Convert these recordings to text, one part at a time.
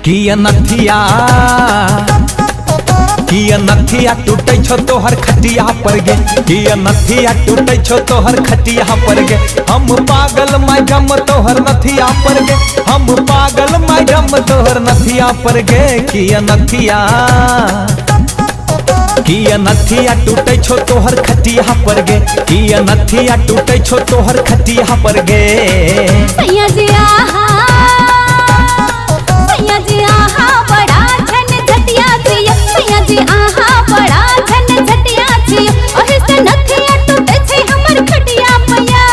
किया नथिया टूटे छो तोहर खटिया पर गे, किया नथिया टूटे छो तोहर खटिया पर गे। हम पागल मैडम तोहर नथिया पर गे, हम पागल मैडम तोहर नथिया पर गे। किया नथिया टूटे छो तोहर खटिया पर गे, किया नथिया टूटे छो तोहर खटिया पर गे। सैया जी आहा, सैया जी आहा बड़ा झंझटिया छिया, सैया जी आहा बड़ा झंझटिया छिया। ओहि से नथिया टूटे छे हमर खटिया पैया,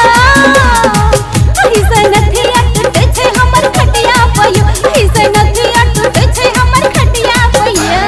ओहि से नथिया टूटे छे हमर खटिया पैया, ओहि से नथिया टूटे छे हमर खटिया पैया।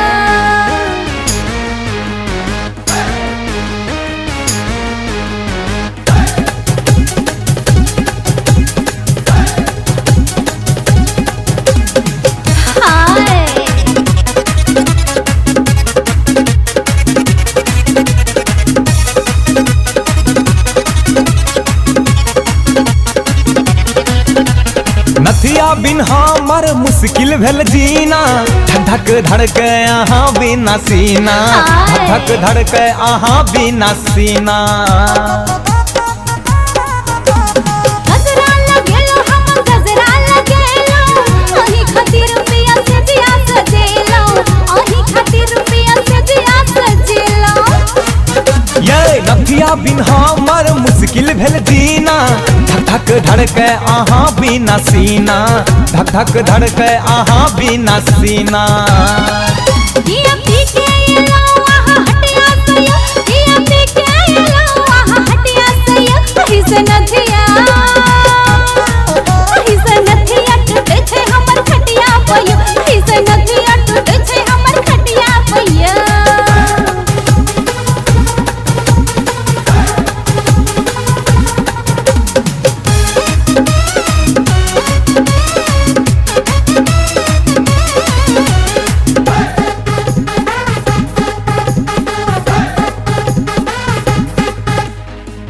नथिया बिन हमर मुश्किल भेल जीना, धक धक धड़के अहाँ बिना सीना, धक धक धड़के अहाँ बिना सीना। गजरा लगेलो हम गजरा लगेलो, ओही खातिर पिया से जिया सजेलो, ओही खातिर पिया से जिया सजेलो। ये नथिया बिन हमर मुश्किल भेल जीना, धक धक धड़के अहाँ बिना सीना, धक धक धड़के अहाँ बिना सीना। किया पी के एलो आहा हटिया सैया, किया पी के एलो आहा हटिया सैया। ओही से नथिया, ओही से नथिया टूटे छे हमर खटिया पैया, ओही से नथिया टूटे छे हमर खटिया पैया।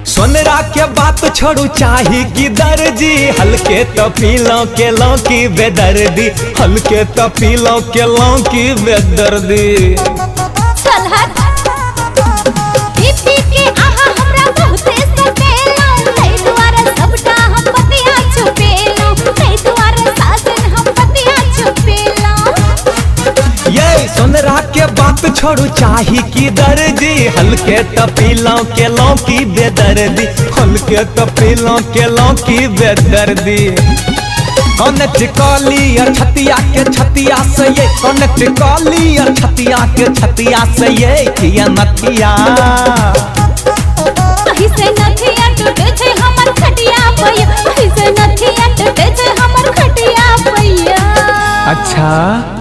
सोनरा के बात छोड़ू चाही की दर्जी, हल्के तो पीलो के लो की बेदर्दी, हल्के तो पीलो के लो की बेदर्दी। चल हट, पी पी के आहा हमरा बहुते सतेलो, तै दुआरे सबटा हम पतिया छुपेलो, तै दुआरे साजन हम पतिया छुपेलो। ये सोनरा के बात छोड़ू चाही की दर्जी, हल्के तो पीलो के लो की बेदर्दी, हल्के तो पीलो के लो की बेदर्दी। कनेक्ट कॉली और छतिया के छतिया से ये, कनेक्ट कॉली और छतिया के छतिया से ये। किया नथिया, ओही से नथिया टूटे छे हमर खटिया पैया, ओही से नथिया टूटे छे हमर खटिया पैया। अच्छा।